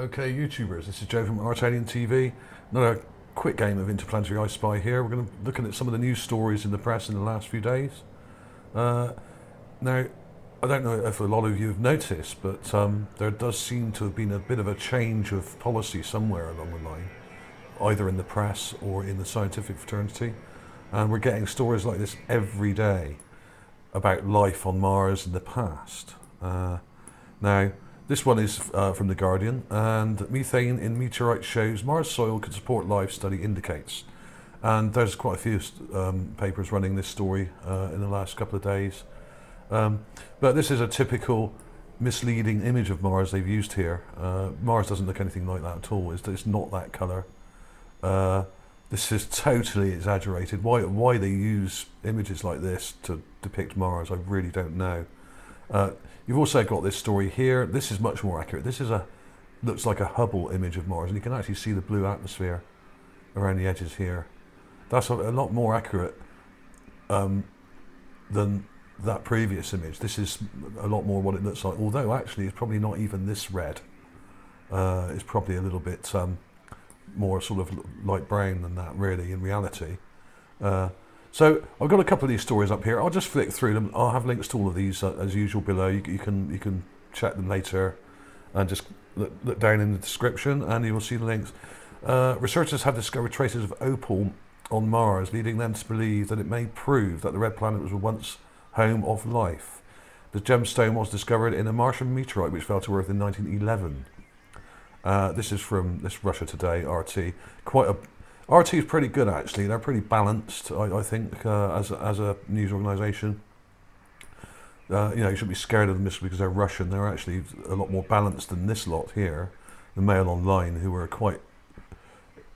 Okay, YouTubers, this is Joe from ArtAlienTV. Another quick game of Interplanetary I Spy here. We're going to look at some of the news stories in the press in the last few days. Now, I don't know if a lot of you have noticed, but there does seem to have been a bit of a change of policy somewhere along the line, either in the press or in the scientific fraternity. And we're getting stories like this every day about life on Mars in the past. Now, this one is from The Guardian, and methane in meteorite shows Mars soil could support life, study indicates. And there's quite a few papers running this story in the last couple of days. But this is a typical misleading image of Mars they've used here. Mars doesn't look anything like that at all. It's not that colour. This is totally exaggerated. Why they use images like this to depict Mars, I really don't know. You've also got this story here. This is much more accurate. This is looks like a Hubble image of Mars, and you can actually see the blue atmosphere around the edges here. That's a lot more accurate than that previous image. This is a lot more what it looks like, although actually it's probably not even this red. It's probably a little bit more sort of light brown than that, really, in reality. So I've got a couple of these stories up here. I'll just flick through them. I'll have links to all of these as usual below. You can check them later and just look down in the description and you will see the links. Researchers have discovered traces of opal on Mars, leading them to believe that it may prove that the red planet was once home of life. The gemstone was discovered in a Martian meteorite which fell to Earth in 1911. This is from Russia Today, RT. RT is pretty good, actually. They're pretty balanced, I think, as a news organisation. You shouldn't be scared of them just because they're Russian. They're actually a lot more balanced than this lot here, the Mail Online, who are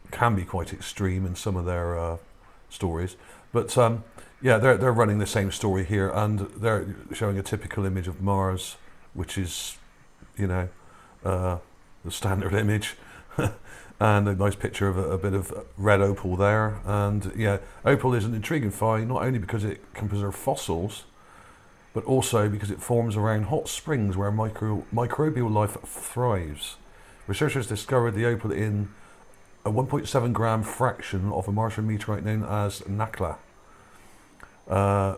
can be quite extreme in some of their stories. But yeah, they're running the same story here, and they're showing a typical image of Mars, which is, the standard image. And a nice picture of a bit of red opal there. And yeah, opal is an intriguing find, not only because it can preserve fossils, but also because it forms around hot springs where microbial life thrives. Researchers discovered the opal in a 1.7 gram fraction of a Martian meteorite known as Nakla,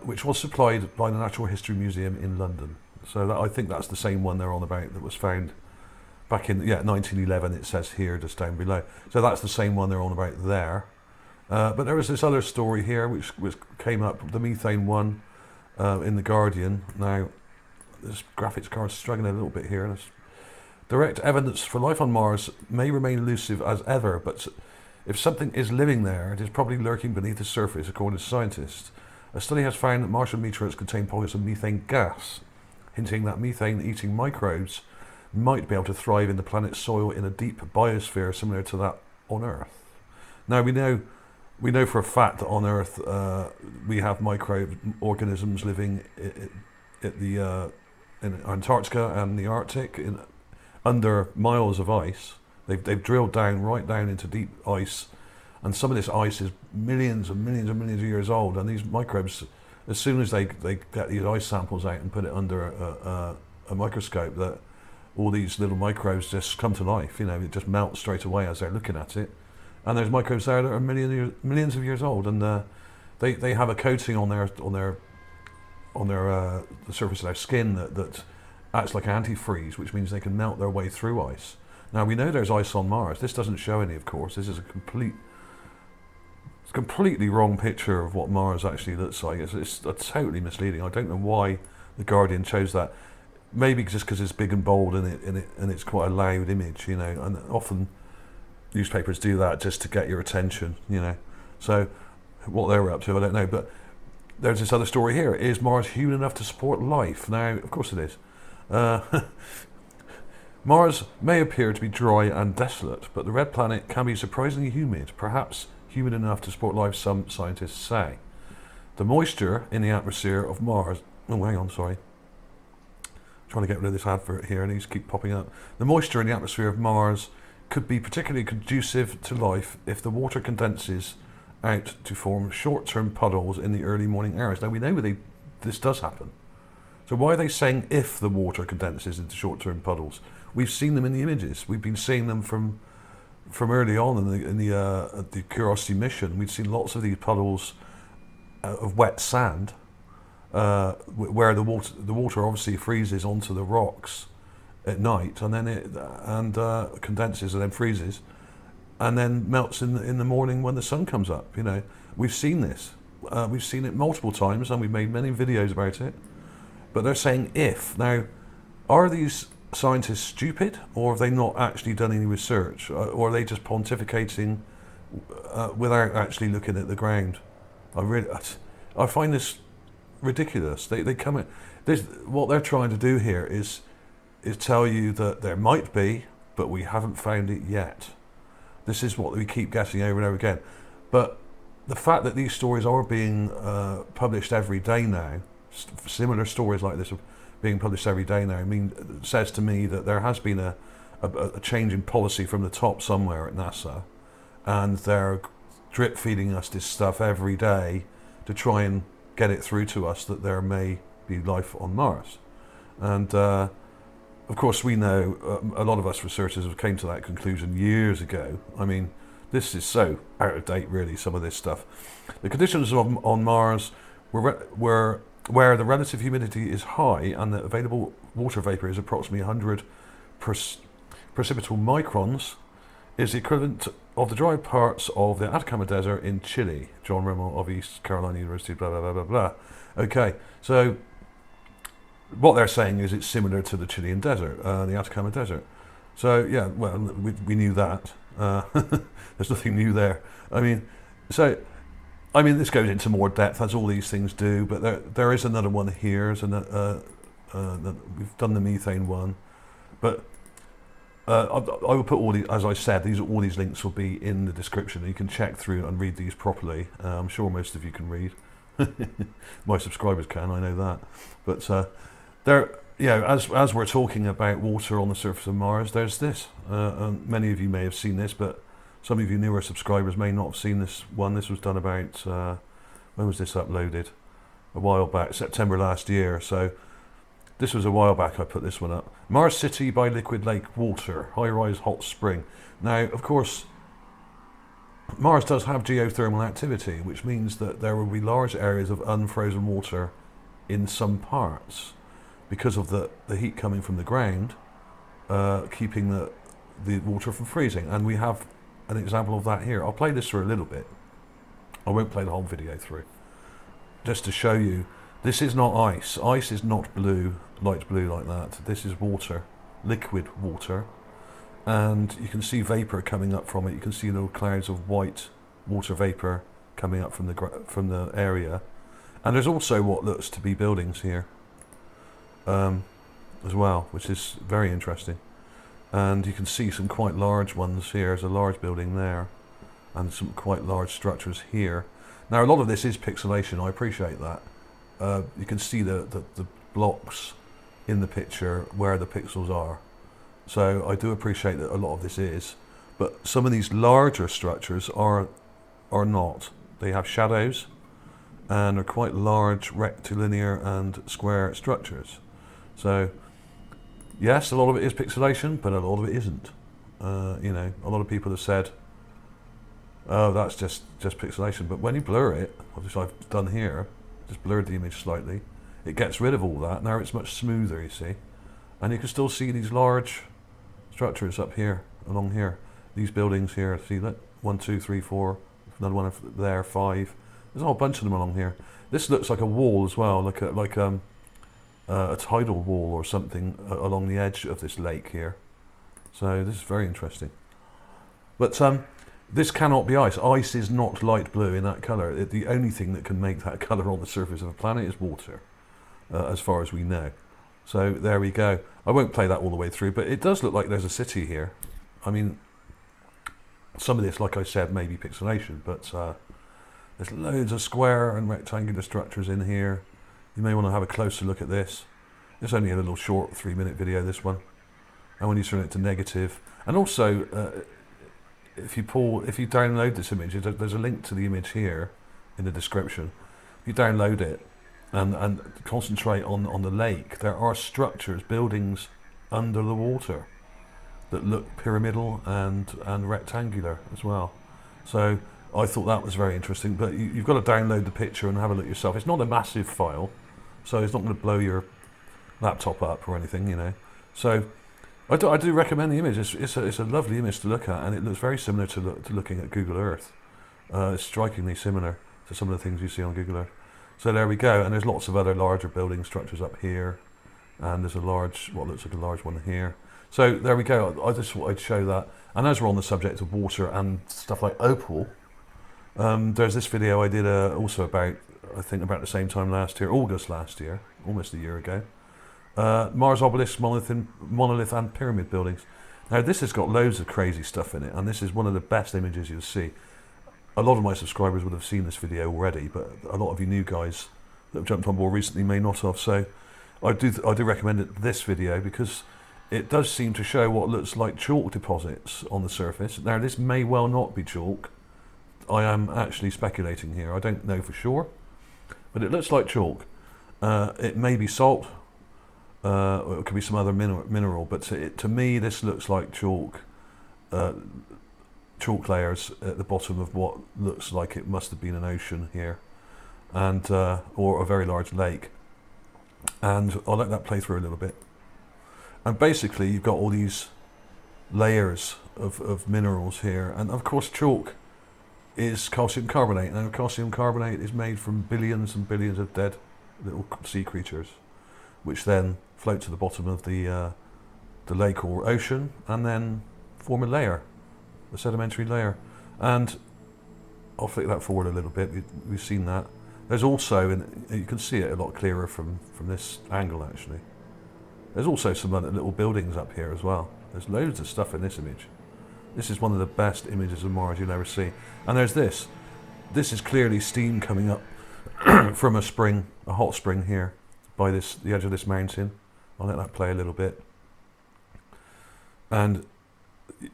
which was supplied by the Natural History Museum in London. So I think that's the same one they're on about that was found back in 1911, it says here, just down below. So that's the same one they're on about there. But there was this other story here which came up, the methane one, in The Guardian. Now, this graphics card's struggling a little bit here. Direct evidence for life on Mars may remain elusive as ever, but if something is living there, it is probably lurking beneath the surface, according to scientists. A study has found that Martian meteorites contain pockets of methane gas, hinting that methane-eating microbes might be able to thrive in the planet's soil in a deep biosphere similar to that on Earth. Now we know for a fact that on Earth we have microorganisms living in Antarctica and the Arctic under miles of ice. They've drilled right down into deep ice, and some of this ice is millions and millions and millions of years old. And these microbes, as soon as they get these ice samples out and put it under a microscope, that all these little microbes just come to life. It just melts straight away as they're looking at it. And there's microbes there that are millions of years old, and they have a coating on the surface of their skin that acts like antifreeze, which means they can melt their way through ice. Now we know there's ice on Mars. This doesn't show any, of course. This is a completely wrong picture of what Mars actually looks like. It's totally misleading. I don't know why The Guardian chose that. Maybe just because it's big and bold and it's quite a loud image, and often newspapers do that just to get your attention, So what they're up to, I don't know. But there's this other story here. Is Mars human enough to support life? Now, of course it is. Mars may appear to be dry and desolate, but the red planet can be surprisingly humid, perhaps humid enough to support life, some scientists say. The moisture in the atmosphere of Mars... Oh, hang on, sorry. Trying to get rid of this advert here, and these keep popping up. The moisture in the atmosphere of Mars could be particularly conducive to life if the water condenses out to form short-term puddles in the early morning hours. Now we know this does happen. So why are they saying if the water condenses into short-term puddles? we've seen them in the images. We've been seeing them from early on in the Curiosity mission. We've seen lots of these puddles of wet sand, where the water obviously freezes onto the rocks at night, and then it condenses and then freezes, and then melts in the morning when the sun comes up. You know, we've seen this. We've seen it multiple times, and we've made many videos about it. But they're saying if. Now, are these scientists stupid, or have they not actually done any research, or are they just pontificating without actually looking at the ground? I find this ridiculous. They come in. What they're trying to do here is tell you that there might be, but we haven't found it yet. This is what we keep getting over and over again. But the fact that these stories are being published every day now, similar stories like this are being published every day now, says to me that there has been a change in policy from the top somewhere at NASA, and they're drip feeding us this stuff every day to try and get it through to us that there may be life on Mars. And of course, we know, a lot of us researchers have came to that conclusion years ago. I mean, this is so out of date, really, some of this stuff. The conditions on Mars were where the relative humidity is high and the available water vapor is approximately 100 precipitable microns, is the equivalent of the dry parts of the Atacama Desert in Chile. John Rimmel of East Carolina University, blah, blah, blah, blah, blah. Okay, so what they're saying is it's similar to the Chilean desert, the Atacama Desert. So, yeah, well, we knew that. There's nothing new there. I mean, this goes into more depth, as all these things do, but there is another one here. We've done the methane one. But I will put all these, as I said, all these links will be in the description. You can check through and read these properly. I'm sure most of you can read. My subscribers can, I know that. But as we're talking about water on the surface of Mars, there's this. And many of you may have seen this, but some of you newer subscribers may not have seen this one. This was done about, when was this uploaded? A while back, September last year. So this was a while back I put this one up. Mars City by Liquid Lake Water, HiRISE Hot Spring. Now, of course, Mars does have geothermal activity, which means that there will be large areas of unfrozen water in some parts because of the heat coming from the ground, keeping the water from freezing. And we have an example of that here. I'll play this through a little bit. I won't play the whole video through. Just to show you, this is not ice. Ice is not blue, light blue like that. This is water, liquid water. And you can see vapor coming up from it. You can see little clouds of white water vapor coming up from the area. And there's also what looks to be buildings here as well, which is very interesting. And you can see some quite large ones here. There's a large building there, and some quite large structures here. Now, a lot of this is pixelation. I appreciate that. You can see the blocks in the picture where the pixels are. So I do appreciate that a lot of this is, but some of these larger structures are not. They have shadows and are quite large rectilinear and square structures. So yes, a lot of it is pixelation, but a lot of it isn't. A lot of people have said, oh, that's just pixelation. But when you blur it, which I've done here, just blurred the image slightly, it gets rid of all that. Now it's much smoother, you see. And you can still see these large structures up here, along here. These buildings here, see that? 1, 2, 3, 4, another one there, 5. There's a whole bunch of them along here. This looks like a wall as well, like a tidal wall or something along the edge of this lake here. So this is very interesting. But this cannot be ice. Ice is not light blue in that colour. The only thing that can make that colour on the surface of a planet is water, as far as we know. So there we go. I won't play that all the way through, but it does look like there's a city here. I mean, some of this, like I said, may be pixelation, but there's loads of square and rectangular structures in here. You may want to have a closer look at this. It's only a little short 3-minute video, this one. And when you turn it to negative, and also if you download this image, there's a link to the image here in the description. If you download it and concentrate on the lake, there are structures, buildings under the water. that look pyramidal and rectangular as well. So I thought that was very interesting, but you've got to download the picture and have a look yourself. It's not a massive file, so it's not going to blow your laptop up or anything, you know. So I do recommend the image. It's a lovely image to look at, and it looks very similar to looking at Google Earth. It's strikingly similar to some of the things you see on Google Earth. So there we go, and there's lots of other larger building structures up here, and there's a large, what looks like a large one here. So there we go. I just thought I'd show that. And as we're on the subject of water and stuff like OPAL, there's this video I did also about, I think about the same time last year, August last year, almost a year ago. Mars obelisk, monolith and pyramid buildings. Now this has got loads of crazy stuff in it, and this is one of the best images you'll see. A lot of my subscribers would have seen this video already, but a lot of you new guys that have jumped on board recently may not have. So I do recommend this video because it does seem to show what looks like chalk deposits on the surface. Now this may well not be chalk. I am actually speculating here. I don't know for sure, but it looks like chalk. It may be salt, or it could be some other mineral. But to me, this looks like chalk. Chalk layers at the bottom of what looks like it must have been an ocean here, and or a very large lake. And I'll let that play through a little bit. And basically, you've got all these layers of minerals here, and of course, chalk is calcium carbonate. Now, calcium carbonate is made from billions and billions of dead little sea creatures, which then float to the bottom of the lake or ocean, and then form a layer. A sedimentary layer. And I'll flick that forward a little bit. We've seen that. There's also, you can see it a lot clearer from this angle actually. There's also some other little buildings up here as well. There's loads of stuff in this image. This is one of the best images of Mars you'll ever see. And there's this. This is clearly steam coming up from a spring, a hot spring here by the edge of this mountain. I'll let that play a little bit. And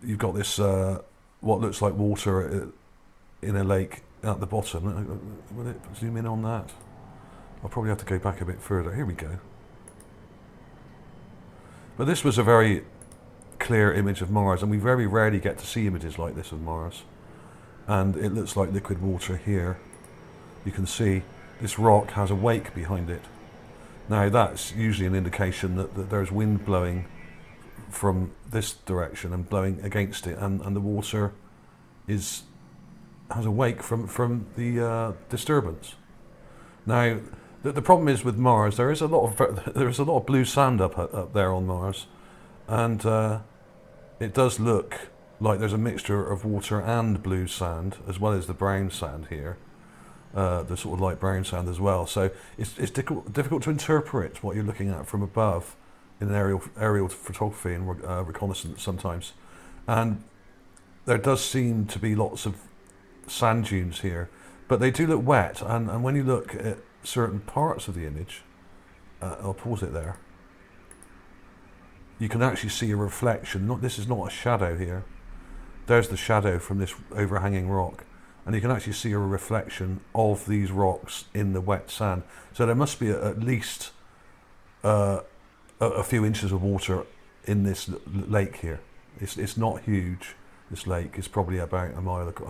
you've got this what looks like water in a lake at the bottom. Will it zoom in on that? I'll probably have to go back a bit further. Here we go. But this was a very clear image of Mars, and we very rarely get to see images like this of Mars. And it looks like liquid water here. You can see this rock has a wake behind it. Now that's usually an indication that there's wind blowing from this direction and blowing against it, and the water has a wake from the disturbance. Now the problem is with Mars, there is a lot of blue sand up there on Mars, and it does look like there's a mixture of water and blue sand as well as the brown sand here, the sort of light brown sand as well. So it's difficult to interpret what you're looking at from above in aerial photography and reconnaissance sometimes. And there does seem to be lots of sand dunes here, but they do look wet, and when you look at certain parts of the image, I'll pause it there, you can actually see a reflection. This is not a shadow here. There's the shadow from this overhanging rock, and you can actually see a reflection of these rocks in the wet sand. So there must be at least a few inches of water in this lake here. It's not huge. This lake is probably about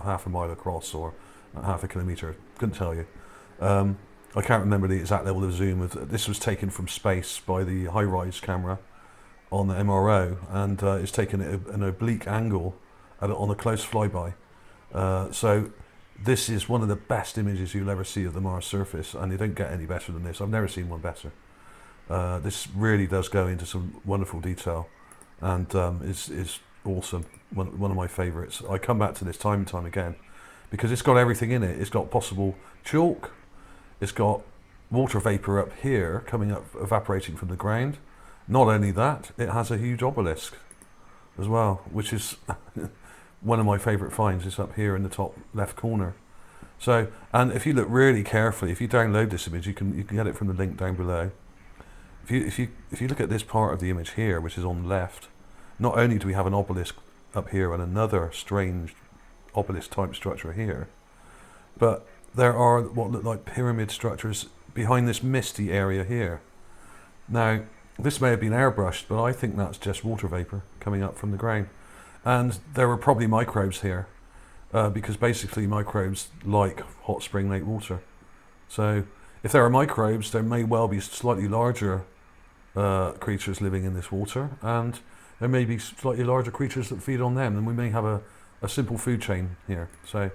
half a mile across, or half a kilometre. Couldn't tell you. I can't remember the exact level of zoom. This was taken from space by the HiRISE camera on the MRO, and it's taken at an oblique angle on a close flyby. So this is one of the best images you'll ever see of the Mars surface, and you don't get any better than this. I've never seen one better. This really does go into some wonderful detail, and is awesome. One of my favourites. I come back to this time and time again because it's got everything in it. It's got possible chalk. It's got water vapour up here coming up, evaporating from the ground. Not only that, it has a huge obelisk as well, which is one of my favourite finds. It's up here in the top left corner. So, and if you look really carefully, if you download this image, you can get it from the link down below. If you look at this part of the image here, which is on the left, not only do we have an obelisk up here and another strange obelisk type structure here, but there are what look like pyramid structures behind this misty area here. Now, this may have been airbrushed, but I think that's just water vapor coming up from the ground. And there were probably microbes here, because basically microbes like hot spring lake water. So if there are microbes, there may well be slightly larger creatures living in this water, and there may be slightly larger creatures that feed on them, and we may have a simple food chain here. So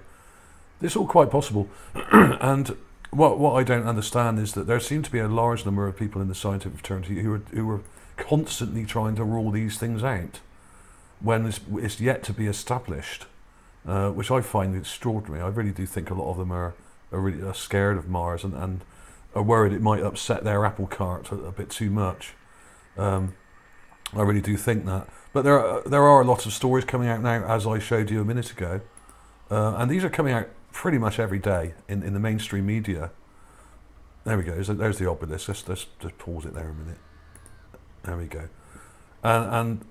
this is all quite possible. And what I don't understand is that there seem to be a large number of people in the scientific fraternity who are constantly trying to rule these things out when it's yet to be established, which I find extraordinary. I really do think a lot of them are really scared of Mars and are worried it might upset their apple cart a bit too much. I really do think that. But there are a lot of stories coming out now, as I showed you a minute ago, and these are coming out pretty much every day in the mainstream media. There we go. There's the obelisk. Let's just pause it there a minute. There we go. And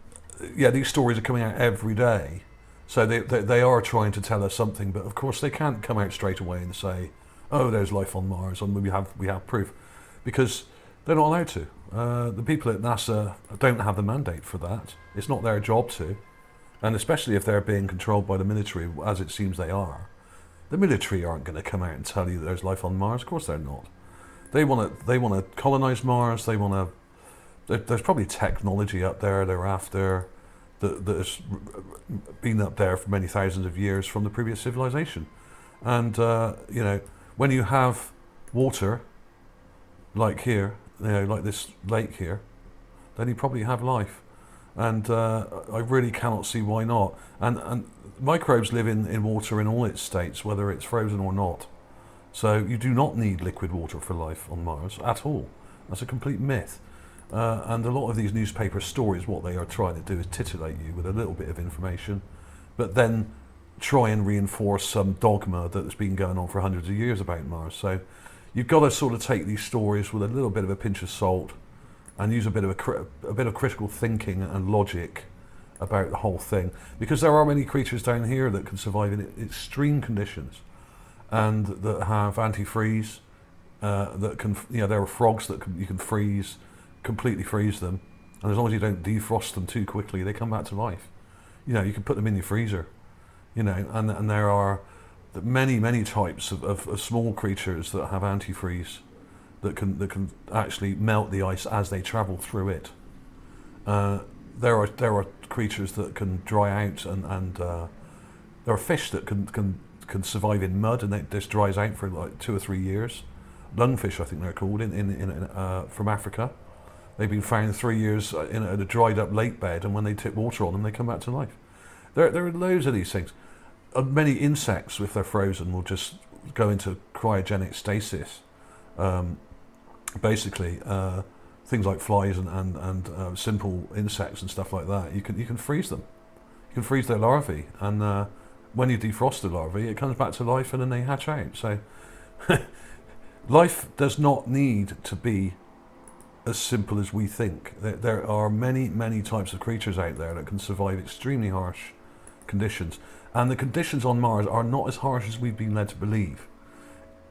yeah, these stories are coming out every day. So they are trying to tell us something, but of course they can't come out straight away and say, "Oh, there's life on Mars," and we have proof, because they're not allowed to. The people at NASA don't have the mandate for that. It's not their job to, and especially if they're being controlled by the military, as it seems they are. The military aren't going to come out and tell you that there's life on Mars. Of course they're not. They want to colonize Mars. They want to. There's probably technology up there they're after that has been up there for many thousands of years from the previous civilization. And you know, when you have water like here, you know, like this lake here, then you probably have life. And I really cannot see why not. And microbes live in water in all its states, whether it's frozen or not. So you do not need liquid water for life on Mars at all. That's a complete myth. And a lot of these newspaper stories, what they are trying to do is titillate you with a little bit of information, but then try and reinforce some dogma that's been going on for hundreds of years about Mars. So you've got to sort of take these stories with a little bit of a pinch of salt and use a bit of critical thinking and logic about the whole thing, because there are many creatures down here that can survive in extreme conditions and that have antifreeze, that can, you know, there are frogs that you can freeze, completely freeze them, and as long as you don't defrost them too quickly, they come back to life. You know, you can put them in your freezer, you know, and there are many types of small creatures that have antifreeze that can actually melt the ice as they travel through it. There are creatures that can dry out, and there are fish that can survive in mud, and it just dries out for like 2 or 3 years. Lungfish, I think they're called, from Africa. They've been found 3 years in a dried up lake bed, and when they tip water on them, they come back to life. There are loads of these things. Many insects, if they're frozen, will just go into cryogenic stasis. Basically, things like flies and simple insects and stuff like that, you can freeze them. You can freeze their larvae, and when you defrost the larvae, it comes back to life, and then they hatch out. So life does not need to be as simple as we think. There are many types of creatures out there that can survive extremely harsh conditions, and the conditions on Mars are not as harsh as we've been led to believe.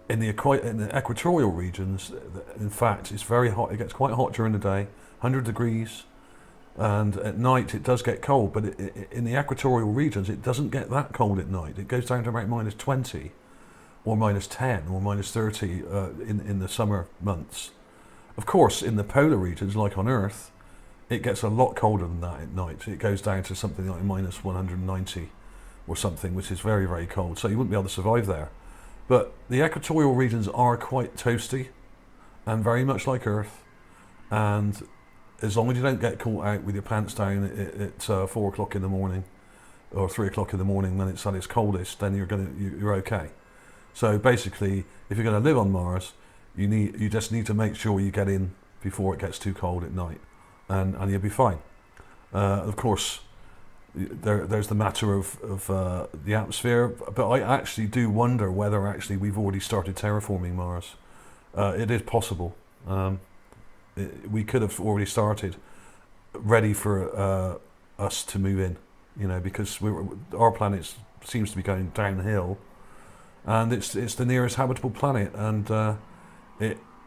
In the equatorial regions, in fact, it's very hot. It gets quite hot during the day, 100 degrees, and at night it does get cold, but in the equatorial regions it doesn't get that cold at night. It goes down to about -20 or -10 or -30 in the summer months. Of course, in the polar regions, like on Earth, it gets a lot colder than that at night. It goes down to something like -190 or something, which is very cold, so you wouldn't be able to survive there. But the equatorial regions are quite toasty and very much like Earth, and as long as you don't get caught out with your pants down at 4 o'clock in the morning or 3 o'clock in the morning when it's at its coldest, then you're okay. So basically, if you're going to live on Mars, you just need to make sure you get in before it gets too cold at night, and you'll be fine. Of course, there's the matter of the atmosphere, but I actually do wonder whether actually we've already started terraforming Mars. It is possible. We could have already started, ready for us to move in, you know, because our planet seems to be going downhill, and it's the nearest habitable planet, and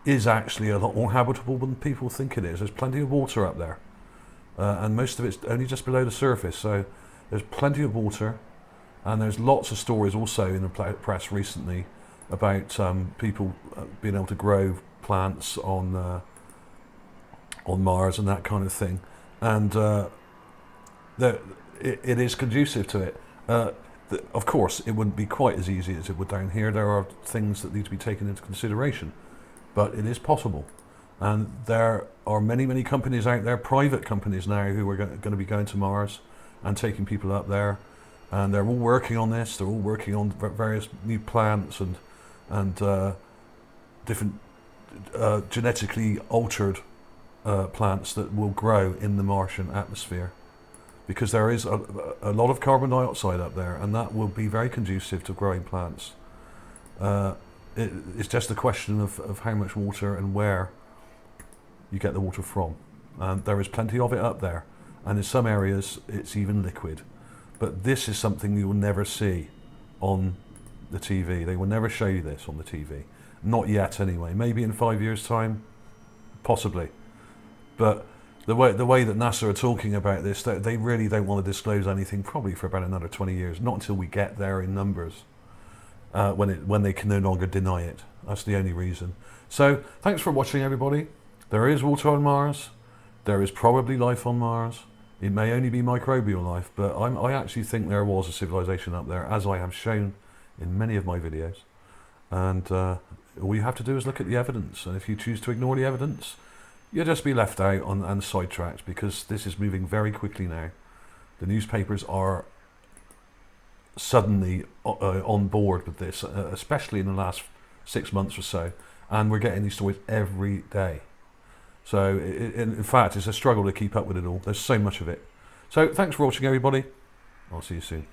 is actually a lot more habitable than people think it is. There's plenty of water up there, and most of it's only just below the surface, so there's plenty of water. And there's lots of stories also in the press recently about people being able to grow plants on Mars and that kind of thing, and it is conducive to it. Of course, it wouldn't be quite as easy as it would down here. There are things that need to be taken into consideration, but it is possible. And there are many, many companies out there, private companies now, who are going to be going to Mars and taking people up there. And they're all working on this. They're all working on various new plants and different genetically altered plants that will grow in the Martian atmosphere, because there is a lot of carbon dioxide up there, and that will be very conducive to growing plants. It's just a question of how much water and where you get the water from. There is plenty of it up there, and in some areas it's even liquid. But this is something you will never see on the TV. They will never show you this on the TV. Not yet, anyway. Maybe in 5 years' time, possibly. But the way that NASA are talking about this, they really don't want to disclose anything probably for about another 20 years. Not until we get there in numbers, when they can no longer deny it. That's the only reason. So thanks for watching, everybody. There is water on Mars. There is probably life on Mars. It may only be microbial life, but I actually think there was a civilization up there, as I have shown in many of my videos. And all you have to do is look at the evidence. And if you choose to ignore the evidence, you'll just be left out and sidetracked, because this is moving very quickly now. The newspapers are suddenly on board with this, especially in the last 6 months or so. And we're getting these stories every day. So, in fact, it's a struggle to keep up with it all. There's so much of it. So, thanks for watching, everybody. I'll see you soon.